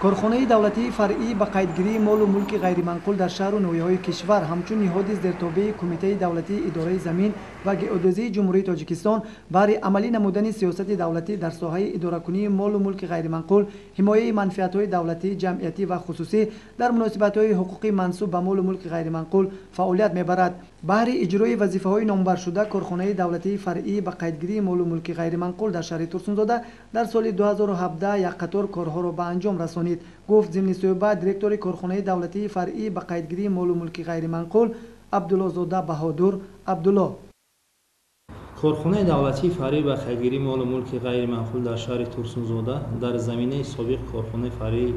корхонаи давлатии фаръӣ ба қайдгирии молу мулки ғайриманқул дар шаҳру ноҳияҳои кишвар ҳамчун ниҳоди зертобаи Кумитаи давлатии идораи замин ва геодезии Ҷумҳурии Тоҷикистон баҳри амалӣ намудани сиёсати давлатӣ дар соҳаи идоракунии молу мулки ғайриманқул, ҳимояи манфиатҳои давлатӣ, ҷамъиятӣ ва хусусӣ дар муносибатҳои ҳуқуқӣ мансуб ба молу мулки ғайриманқул фаъолият мебарад. баҳри иҷрои вазифаҳои номбаршуда корхонаи давлатии фаръӣ ба қайдгирии молу мулки ғайриманқул дар шаҳри Турсунзода дар соли 2017 як қатор корҳоро ба анҷом расонид, гуфт зимни суҳбат директори корхонаи давлатии фаръӣ ба қайдгирии молу мулки ғайриманқул Абдуллозода Баҳодур Абдулло. корхонаи давлатии фаръӣ ба қайдгирии молу мулки ғайриманқул дар шаҳри Турсунзода дар заминаи собиқ корхонаи фаръӣ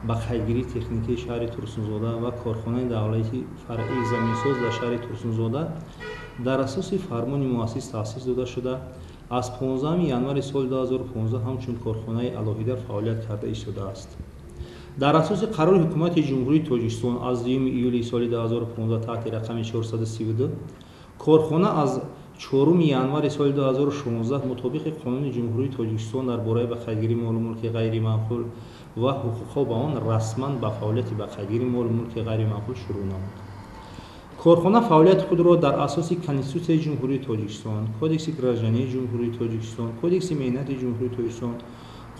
ба қайдгирии техникии шаҳри Турсунзода ва корхонаи давлатии фаръии заминсоз дар шаҳри Турсунзода дар асоси фармони муассис таъсис дода шуда аз 15 январи соли 2015 ҳамчун корхонаи алоҳида фаъолият карда истодааст. дар асоси қарори ҳукумати ҷумҳурии Тоҷикистон аз 2 июли соли 2015 таҳти рақами 432 корхона аз 4 январи соли 2016 мутобиқи қонуни ҷумҳурии Тоҷикистон дар бораи ба қайдгирии молу мулки ғайриманқул ва ҳуқуқҳо ба он расман ба фаъолияти ба қайдгирии молу мулки ғайриманқул шурӯъ намуд. корхона фаъолияти худро дар асоси Конститутсияи Ҷумҳурии Тоҷикистон, Кодекси граждании Ҷумҳурии Тоҷикистон, Кодекси меҳнати Ҷумҳурии Тоҷикистон,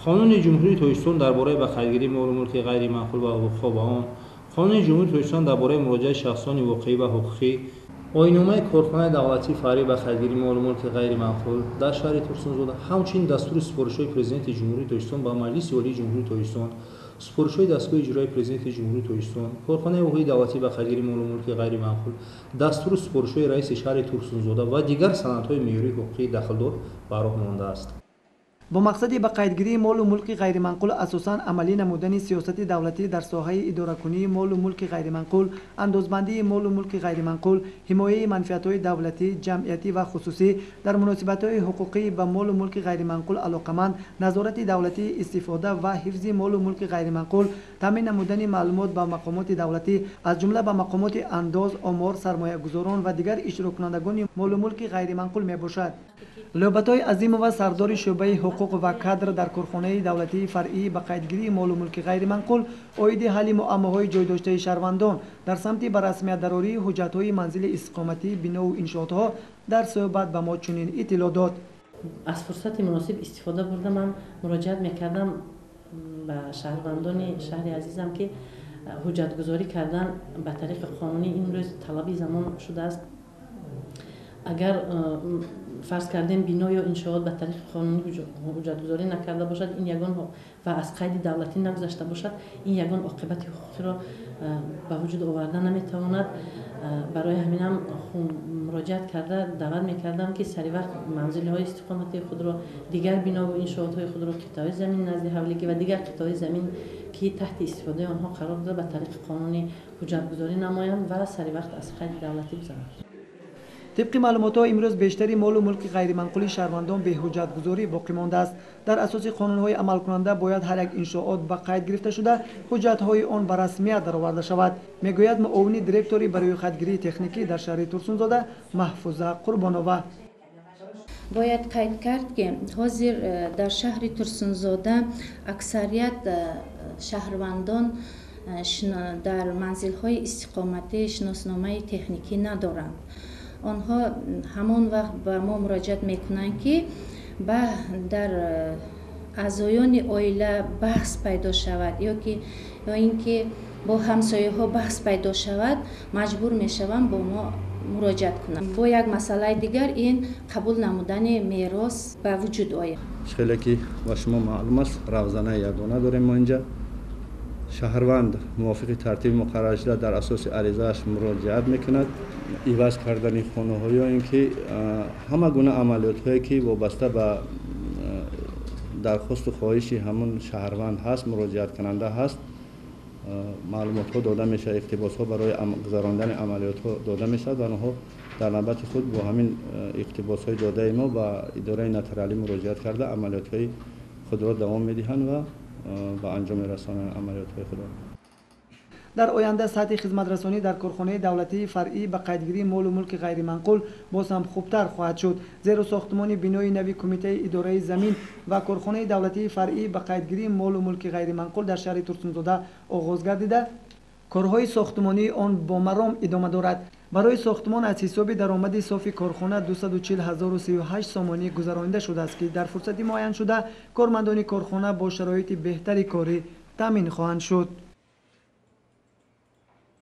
Қонуни Ҷумҳурии Тоҷикистон дар бораи ба қайдгирии молу мулки ғайриманқул ва ҳуқуқҳо ба он, Қонуни Ҷумҳурии Тоҷикистон дар бораи муроҷиати шахсони воқеӣ ва ҳуқуқӣ, оинномаи корхонаи давлатии фаръӣ ба қайдгирии молу мулки ғайриманқул дар шаҳри Турсунзода, ҳамчунин дастури супоришҳои президенти Ҷумҳурии Тоҷикистон ба Маҷлиси Олии Ҷумҳурии Тоҷикистон, супоришҳои дастгоҳи иҷроии президенти Ҷумҳурии Тоҷикистон, корхонаи воҳиди давлатӣ ба қайдгирии молу мулки ғайриманқул, дастури супоришҳои раиси шаҳри Турсунзода ва дигар санадҳои меъёрии ҳуқуқии дахлдор ба роҳ мондааст. бо мақсади ба қайдгирии молу мулки ғайриманқул асосан амалӣ намудани сиёсати давлатӣ дар соҳаи идоракунии молу мулки ғайриманқул, андозбандии молу мулки ғайриманқул, ҳимояи манфиатҳои давлатӣ, ҷамъиятӣ ва хусусӣ дар муносибатҳои ҳуқуқӣ ба молу мулки ғайриманқул алоқаманд, назорати давлатии истифода ва ҳифзи молу мулки ғайриманқул, таъмин намудани маълумот ба мақомоти давлатӣ, аз ҷумла ба мақомоти андоз, омор, сармоягузорон ва дигар иҷрокунандагони молу мулки ғайриманқул мебошад. Лӯбатои Азимова, сардори шӯъбаи ҳуқуқ ва кадр дар корхонаи давлатии фаръӣ ба қайдгирии молу мулки ғайриманқул, оиди ҳалли муаммоҳои ҷойдоштаи шаҳрвандон дар самти ба расмиятдарории ҳуҷҷатҳои манзили иstiqomatии бинову иншоотҳо дар суҳбат ба мо чунин иттилоъ дод. аз фурсати муносиб истифода бурда ман муроҷиат мекардам ба шаҳрвандони шаҳри азизам ки ҳуҷҷатгузорӣ кардан ба тариқи қонунӣ имрӯз талаби замон шудааст. агар фарз кардем бино ё иншоот ба тариқи қонунӣ ҳуҷҷатгузорӣ накарда бошад ин ягон ва аз қайди давлатӣ нагузашта бошад, ин ягон оқибати ҳуқуқиро ба вуҷуд оварда наметавонад. барои ҳаминам муроҷиат карда даъват мекардам ки саривақт манзилҳои истиқоматии худро, дигар бинову иншоотҳои худро, қитъаҳои замин назди ҳавлигӣ ва дигар қитъаҳои замин ки таҳти истифодаи онҳо қарор дорад ба тариқи қонунӣ ҳуҷҷатгузорӣ намоянд ва саривақт аз қайди давлатӣ гузаранд. طبق معلومات‌ها امروز بیشتری مال و ملک غیرمنقول شهروندان به حجت‌گذاری باقی مانده است. در اساس قانون‌های عمل کننده باید هر یک انشاءات به قید گرفته شده حجت‌های آن به رسمیت درآورده شود. میگوید معاون دیرکتوری برای خودگیری تکنیکی در شهر ترسونزاده محفوظه قربانووا. باید قید کرد که حاضر در شهر ترسونزاده اکثریت شهروندان در منزل‌های استقامتی شناسنامه تکنیکی ندارند. آنها همان وقت به ما مراجعت میکنند که در اعضایان عائله بحث پیدا شود یا اینکه با همسایه ها بحث پیدا شود مجبور میشوند با ما مراجعت کنند. با یک مسئله دیگر این قبول نمودن میراث به وجود آید. خیلی که با شما معلوم است روزانه یگانه داریم ما اینجا. شهروند موافق ترتیب مقرر شده در اساس عریضه‌اش مراجعت میکند. عوض کردن خانه‌ها یا اینکه همه گونه عملیات‌هایی که وابسته به درخواست و خواهش همون شهروند هست، مراجعت کننده هست، معلومات‌ها داده میشه، اقتباس‌ها برای گذراندن عملیات‌ها داده میشه و آنها در نوبت خود با همین اقتباس‌های داده ما با اداره نترالی مراجعت کرده عملیات‌های خود را دوام میدهند و به انجام رسانه عملیات‌های خود. در آینده سطح خدمترسانی در کارخانه دولتی فرعی به قیدگیری مال و ملک غیر منقول باز هم خوبتر خواهد شد، زیرا ساختمان بینای نوی کمیته اداره زمین و کارخانه دولتی فرعی به قیدگیری مال و ملک غیر منقول در شهر ترسونزاده آغاز گردیده کارهای ساختمانی آن با مرام ادامه دارد. برای ساختمان از حساب درآمد صافی کارخانه 240,038 سامانی گذرانده شده است که در فرصت معین شده کارمندان کارخانه با شرایط بهتری کاری تامین خواهند شد.